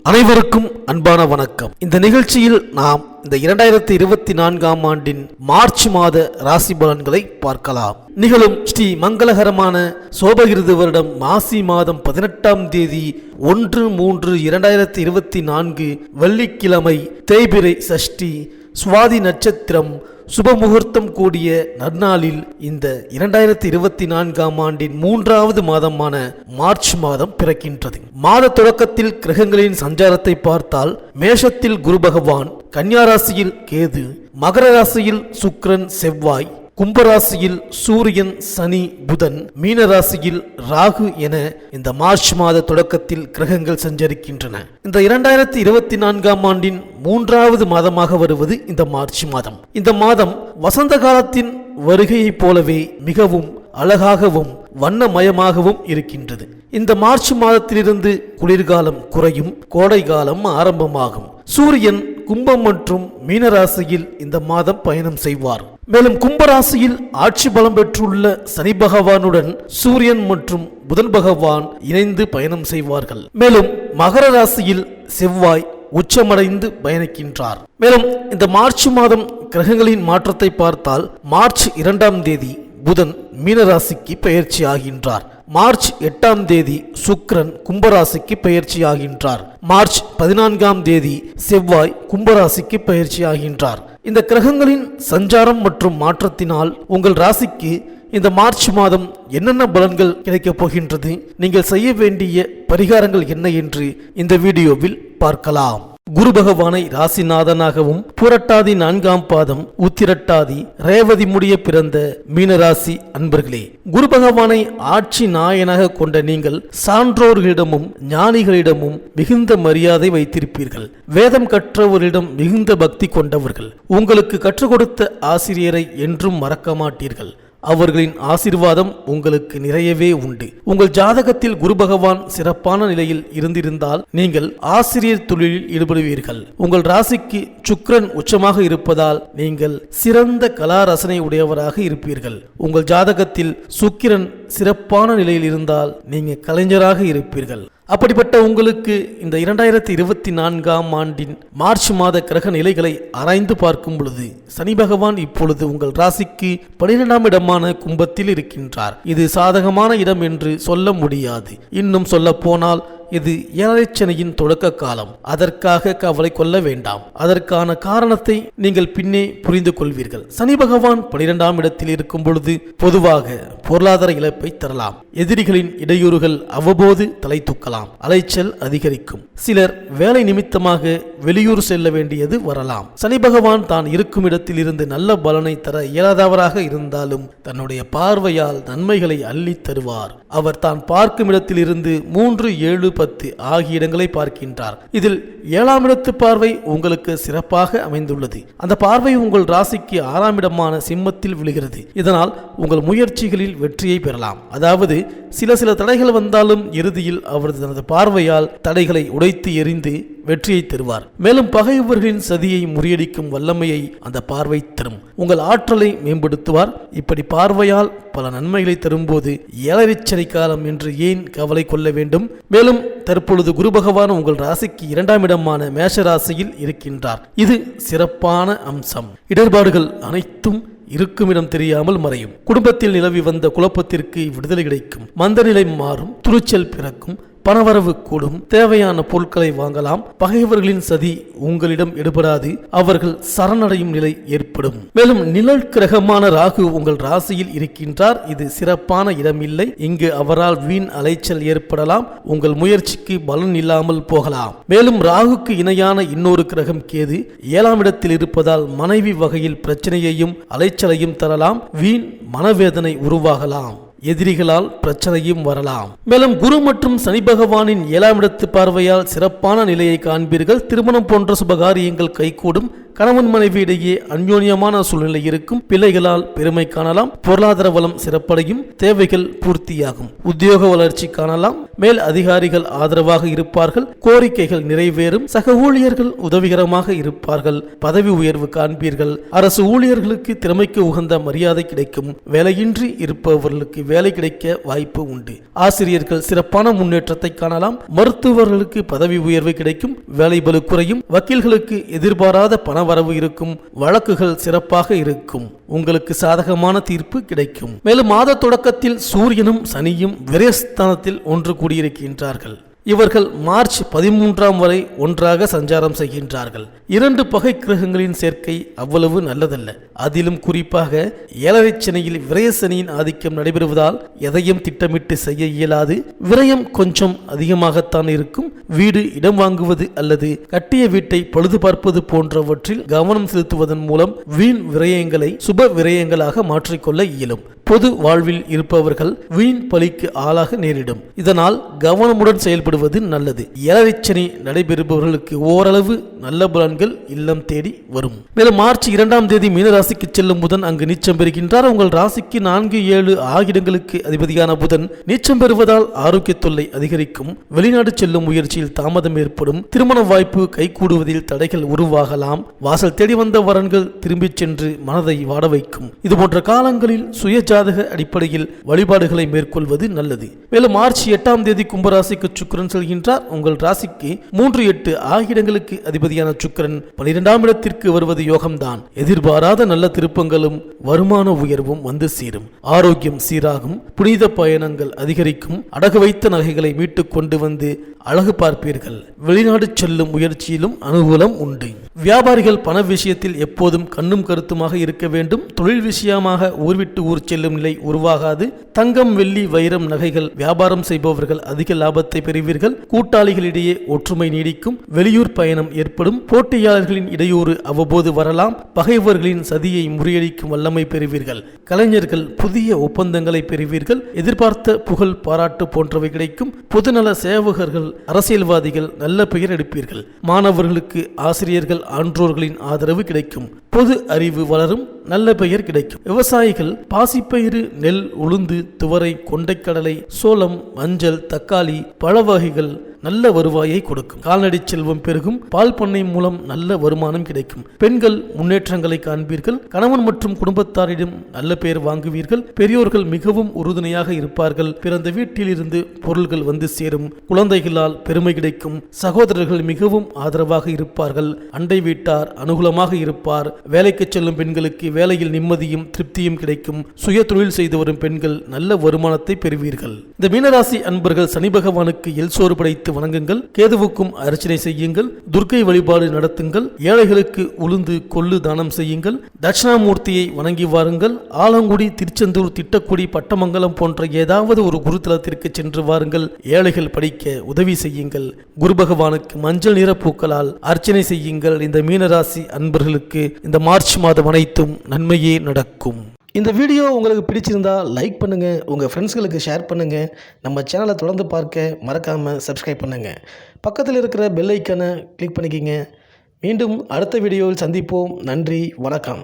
அனைவருக்கும் அன்பான வணக்கம். இந்த நிகழ்ச்சியில் நாம் இந்த 2024ஆம் ஆண்டின் மார்ச் மாத ராசி பலன்களை பார்க்கலாம். நிகழும் ஸ்ரீ மங்களகரமான சோபகிருது வருடம் மாசி மாதம் 18ஆம் தேதி 1/3/2024 வெள்ளிக்கிழமை தேய்பிறை சஷ்டி சுவாதி நட்சத்திரம் சுபமுகூர்த்தம் கூடிய நன்னாளில் இந்த 2024ஆம் ஆண்டின் 3வது மாதமான மார்ச் மாதம் பிறக்கின்றது. மாத தொடக்கத்தில் கிரகங்களின் சஞ்சாரத்தை பார்த்தால் மேஷத்தில் குரு பகவான், கன்னியா ராசியில் கேது, மகர ராசியில் சுக்கிரன் செவ்வாய், கும்பராசியில் சூரியன் சனி புதன், மீனராசியில் ராகு என இந்த மார்ச் மாத தொடக்கத்தில் கிரகங்கள் சஞ்சரிக்கின்றன. இந்த 2024ஆம் ஆண்டின் 3வது மாதமாக வருவது இந்த மார்ச் மாதம். இந்த மாதம் வசந்த காலத்தின் வருகையைப் போலவே மிகவும் அழகாகவும் வண்ணமயமாகவும் இருக்கின்றது. இந்த மார்ச் மாதத்திலிருந்து குளிர்காலம் குறையும், கோடை காலம் ஆரம்பமாகும். சூரியன் கும்பம் மற்றும் மீனராசியில் இந்த மாதம் பயணம் செய்வார். மேலும் கும்பராசியில் ஆட்சி பலம் பெற்றுள்ள சனி பகவானுடன் சூரியன் மற்றும் புதன் பகவான் இணைந்து பயணம் செய்வார்கள். மேலும் மகர ராசியில் செவ்வாய் உச்சமடைந்து பயணிக்கின்றார். மேலும் இந்த மார்ச் மாதம் கிரகங்களின் மாற்றத்தை பார்த்தால் மார்ச் 2ஆம் தேதி புதன் மீனராசிக்கு பெயர்ச்சி ஆகின்றார். மார்ச் 8ஆம் தேதி சுக்கிரன் கும்பராசிக்கு பெயர்ச்சி ஆகின்றார். மார்ச் 14ஆம் தேதி செவ்வாய் கும்பராசிக்கு பெயர்ச்சி ஆகின்றார். இந்த கிரகங்களின் சஞ்சாரம் மற்றும் மாற்றத்தினால் உங்கள் ராசிக்கு இந்த மார்ச் மாதம் என்னென்ன பலன்கள் கிடைக்கப் போகின்றது, நீங்கள் செய்ய வேண்டிய பரிகாரங்கள் என்ன என்று இந்த வீடியோவில் பார்க்கலாம். குரு பகவானை ராசிநாதனாகவும் புரட்டாதி 4ஆம் பாதம் உத்திரட்டாதி ரேவதி முடிய பிறந்த மீனராசி அன்பர்களே, குரு பகவானை ஆட்சி நாயனாக கொண்ட நீங்கள் சான்றோர்களிடமும் ஞானிகளிடமும் மிகுந்த மரியாதை வைத்திருப்பீர்கள். வேதம் கற்றவர்களிடம் மிகுந்த பக்தி கொண்டவர்கள். உங்களுக்கு கற்றுக் கொடுத்த ஆசிரியரை என்றும் மறக்க மாட்டீர்கள். அவர்களின் ஆசீர்வாதம் உங்களுக்கு நிறையவே உண்டு. உங்கள் ஜாதகத்தில் குரு பகவான் சிறப்பான நிலையில் இருந்திருந்தால் நீங்கள் ஆசிரியர் தொழிலில் ஈடுபடுவீர்கள். உங்கள் ராசிக்கு சுக்கிரன் உச்சமாக இருப்பதால் நீங்கள் சிறந்த கலா ரசனை உடையவராக இருப்பீர்கள். உங்கள் ஜாதகத்தில் சுக்கிரன் சிறப்பான நிலையில் இருந்தால் நீங்கள் கலைஞராக இருப்பீர்கள். அப்படிப்பட்ட உங்களுக்கு இந்த 2024ஆம் ஆண்டின் மார்ச் மாத கிரக நிலைகளை ஆராய்ந்து பார்க்கும் பொழுது சனி பகவான் இப்பொழுது உங்கள் ராசிக்கு 12ஆம் இடமான கும்பத்தில் இருக்கின்றார். இது சாதகமான இடம் என்று சொல்ல முடியாது. இன்னும் சொல்ல போனால் இது ஏழரைச்சனியின் தொடக்க காலம். அதற்காக கவலை கொள்ள வேண்டாம். அதற்கான காரணத்தை நீங்கள் பின்னே புரிந்து கொள்வீர்கள். சனி பகவான் 12ஆம் இடத்தில் இருக்கும் பொழுது பொதுவாக பொருளாதார இழப்பை தரலாம். எதிரிகளின் இடையூறுகள் அவ்வப்போது தலை தூக்கலாம். அலைச்சல் அதிகரிக்கும். சிலர் வேலை நிமித்தமாக வெளியூர் செல்ல வேண்டியது வரலாம். சனி பகவான் தான் இருக்கும் இடத்தில் இருந்து நல்ல பலனை தர இயலாதவராக இருந்தாலும் தன்னுடைய பார்வையால் நன்மைகளை அள்ளி தருவார். அவர் தான் பார்க்கும் இடத்தில் இருந்து 3, 7, 10 ஆகிய இடங்களை பார்க்கின்றார். இதில் 7ஆம் இடத்து பார்வை உங்களுக்கு சிறப்பாக அமைந்துள்ளது. அந்த பார்வை உங்கள் ராசிக்கு 6ஆம் இடமான சிம்மத்தில் விழுகிறது. இதனால் உங்கள் முயற்சிகளில் வெற்றியை பெறலாம். அதாவது சில தடைகள் வந்தாலும் இறுதியில் அவரது தனது பார்வையால் தடைகளை உடைத்து எறிந்து வெற்றியை தருவார். மேலும் பகைவர்களின் சதியை முறியடிக்கும் வல்லமையை அந்த பார்வை தரும். உங்கள் ஆற்றலை மேம்படுத்துவார். இப்படி பார்வையால் பல நன்மைகளை தரும்போது ஏழரைச்சனி காலம் என்று ஏன் கவலை கொள்ள வேண்டும்? மேலும் தற்பொழுது குரு பகவான் உங்கள் ராசிக்கு 2ஆம் இடமான மேஷ ராசியில் இருக்கின்றார். இது சிறப்பான அம்சம். இடர்பாடுகள் அனைத்தும் இருக்குமிடம் தெரியாமல் மறையும். குடும்பத்தில் நிலவி வந்த குழப்பத்திற்கு விடுதலை கிடைக்கும். மந்தநிலை மாறும். துணிச்சல் பிறக்கும். பணவரவு கூடும். தேவையான பொருட்களை வாங்கலாம். பகைவர்களின் சதி உங்களிடம் எடுபடாது. அவர்கள் சரணடையும் நிலை ஏற்படும். மேலும் நிழல் கிரகமான ராகு உங்கள் ராசியில் இருக்கின்றார். இது சிறப்பான இடமில்லை. இங்கு அவரால் வீண் அலைச்சல் ஏற்படலாம். உங்கள் முயற்சிக்கு பலன் இல்லாமல் போகலாம். மேலும் ராகுக்கு இணையான இன்னொரு கிரகம் கேது 7ஆம் இடத்தில் இருப்பதால் மனைவி வகையில் பிரச்சனையையும் அலைச்சலையும் தரலாம். வீண் மனவேதனை உருவாகலாம். எதிரிகளால் பிரச்சனையும் வரலாம். மேலும் குரு மற்றும் சனி பகவானின் 7ஆம் இடத்து பார்வையால் சிறப்பான நிலையை காண்பீர்கள். திருமணம் போன்ற சுபகாரியங்கள் கைகூடும். கணவன் மனைவி இடையே அந்யோன்யமான சூழ்நிலை இருக்கும். பிள்ளைகளால் பெருமை காணலாம். பொருளாதார வளம் சிறப்படையும். தேவைகள் பூர்த்தியாகும். உத்தியோக வளர்ச்சி காணலாம். மேல் அதிகாரிகள் ஆதரவாக இருப்பார்கள். கோரிக்கைகள் நிறைவேறும். சக ஊழியர்கள் உதவிகரமாக இருப்பார்கள். பதவி உயர்வு காண்பீர்கள். அரசு ஊழியர்களுக்கு திறமைக்கு உகந்த மரியாதை கிடைக்கும். வேலையின்றி இருப்பவர்களுக்கு வேலை கிடைக்க வாய்ப்பு உண்டு. ஆசிரியர்கள் சிறப்பான முன்னேற்றத்தை காணலாம். மருத்துவர்களுக்கு பதவி உயர்வு கிடைக்கும். வேலை பளு குறையும். வக்கீல்களுக்கு எதிர்பாராத பண வரவு இருக்கும். வழக்குகள் சிறப்பாக இருக்கும். உங்களுக்கு சாதகமான தீர்ப்பு கிடைக்கும். மேலும் மாத தொடக்கத்தில் சூரியனும் சனியும் விரயஸ்தானத்தில் ஒன்று கூடியிருக்கின்றார்கள். இவர்கள் மார்ச் 13 வரை ஒன்றாக சஞ்சாரம் செய்கின்றார்கள். 2 பகை கிரகங்களின் சேர்க்கை அவ்வளவு நல்லதல்ல. அதிலும் குறிப்பாக 7 சனியில் விரயசனியின் ஆதிக்கம் நடைபெறுவதால் எதையும் திட்டமிட்டு செய்ய இயலாது. விரயம் கொஞ்சம் அதிகமாகத்தான் இருக்கும். வீடு, இடம் வாங்குவது அல்லது கட்டிய வீட்டை பழுது பார்ப்பது போன்றவற்றில் கவனம் செலுத்துவதன் மூலம் வீண் விரயங்களை சுப விரயங்களாக மாற்றிக்கொள்ள இயலும். பொது வாழ்வில் இருப்பவர்கள் வீண் பலிக்கு ஆளாக நேரிடும். இதனால் கவனமுடன் செயல்படுவது நல்லது. 7 சனி நடைபெறுபவர்களுக்கு ஓரளவு நல்ல பலன்கள் இல்லம் தேடி வரும். மேலும் மார்ச் 2ஆம் தேதி மீனராசிக்கு செல்லும் புதன் அங்கு நீச்சம் பெறுகின்றார். உங்கள் ராசிக்கு 4, 7 ஆகிடங்களுக்கு அதிபதியான புதன் நீச்சம் பெறுவதால் ஆரோக்கிய தொல்லை அதிகரிக்கும். வெளிநாடு செல்லும் முயற்சியில் தாமதம் ஏற்படும். திருமண வாய்ப்பு கைகூடுவதில் தடைகள் உருவாகலாம். வாசல் தேடி வந்த வரன்கள் திரும்பிச் சென்று மனதை வாட வைக்கும். இதுபோன்ற காலங்களில் சுய அடிப்படையில் வழிபாடுகளை மேற்கொள்வது நல்லது. மேலும் மார்ச் 8ஆம் தேதி கும்பராசிக்கு சுக்கிரன் செல்கின்றார். உங்கள் ராசிக்கு 3, 8 ஆகிடங்களுக்கு அதிபதியான சுக்கிரன் 12ஆம் இடத்திற்கு வருவது யோகம்தான். எதிர்பாராத நல்ல திருப்பங்களும் வருமான உயர்வும் வந்து சேரும். ஆரோக்கியம் சீராகும். புனித பயணங்கள் அதிகரிக்கும். அடகு வைத்த நகைகளை மீட்டுக் கொண்டு வந்து அழகு பார்ப்பீர்கள். வெளிநாடு செல்லும் முயற்சியிலும் அனுகூலம் உண்டு. வியாபாரிகள் பண விஷயத்தில் எப்போதும் கண்ணும் கருத்துமாக இருக்க வேண்டும். தொழில் விஷயமாக ஊர் விட்டு ஊர் செல்லும் நிலை உருவாகாது. தங்கம், வெள்ளி, வைரம் நகைகள் வியாபாரம் செய்பவர்கள் அதிக லாபத்தை பெறுவீர்கள். கூட்டாளிகளிடையே ஒற்றுமை நீடிக்கும். வெளியூர் பயணம் ஏற்படும். போட்டியாளர்களின் இடையூறு அவ்வப்போது வரலாம். பகைவர்களின் சதியை முறியடிக்கும் வல்லமை பெறுவீர்கள். கலைஞர்கள் புதிய ஒப்பந்தங்களை பெறுவீர்கள். எதிர்பார்த்த புகழ், பாராட்டு போன்றவை கிடைக்கும். பொதுநல சேவகர்கள், அரசியல்வாதிகள் நல்ல பெயர் எடுப்பீர்கள். மாணவர்களுக்கு ஆசிரியர்கள், ஆன்றோர்களின் ஆதரவு கிடைக்கும். பொது அறிவு வளரும். நல்ல பெயர் கிடைக்கும். விவசாயிகள் பாசிப்பயிறு, நெல், உளுந்து, துவரை, கொண்டைக்கடலை, சோளம், மஞ்சள், தக்காளி, பழ வகைகள் நல்ல வருவாயை கொடுக்கும். கால்நடை செல்வம் பெருகும். பால் பண்ணை மூலம் நல்ல வருமானம் கிடைக்கும். பெண்கள் முன்னேற்றங்களை காண்பீர்கள். கணவன் மற்றும் குடும்பத்தாரிடம் நல்ல பெயர் வாங்குவீர்கள். பெரியோர்கள் மிகவும் உறுதுணையாக இருப்பார்கள். பிறந்த வீட்டில் இருந்து பொருள்கள் வந்து சேரும். குழந்தைகளால் பெருமை கிடைக்கும். சகோதரர்கள் மிகவும் ஆதரவாக இருப்பார்கள். அண்டை வீட்டார் அனுகூலமாக இருப்பார். வேலைக்கு செல்லும் பெண்களுக்கு வேலையில் நிம்மதியும் திருப்தியும் கிடைக்கும். சுய தொழில் செய்து வரும் பெண்கள் நல்ல வருமானத்தை பெறுவீர்கள். இந்த மீனராசி அன்பர்கள் சனி பகவானுக்கு எல் சோறு படைத்து வணங்குங்கள். கேதுவுக்கும் அர்ச்சனை செய்யுங்கள். துர்க்கை வழிபாடு நடத்துங்கள். ஏழைகளுக்கு உளுந்து, கொள்ளு தானம் செய்யுங்கள். தட்சிணாமூர்த்தியை வணங்கி வாருங்கள். ஆலங்குடி, திருச்செந்தூர், திட்டக்குடி, பட்டமங்கலம் போன்ற ஏதாவது ஒரு குருத்தலத்திற்கு சென்று வாருங்கள். ஏழைகள் படிக்க உதவி செய்யுங்கள். குரு பகவானுக்கு மஞ்சள் நிற பூக்களால் அர்ச்சனை செய்யுங்கள். இந்த மீனராசி அன்பர்களுக்கு இந்த மார்ச் மாதம் அனைத்தும் நன்மையே நடக்கும். இந்த வீடியோ உங்களுக்கு பிடிச்சிருந்தா லைக் பண்ணுங்கள். உங்கள் ஃப்ரெண்ட்ஸ்களுக்கு ஷேர் பண்ணுங்கள். நம்ம சேனலை தொடர்ந்து பார்க்க மறக்காமல் சப்ஸ்கிரைப் பண்ணுங்கள். பக்கத்தில் இருக்கிற பெல் ஐக்கானை கிளிக் பண்ணிக்கிங்க. மீண்டும் அடுத்த வீடியோவில் சந்திப்போம். நன்றி, வணக்கம்.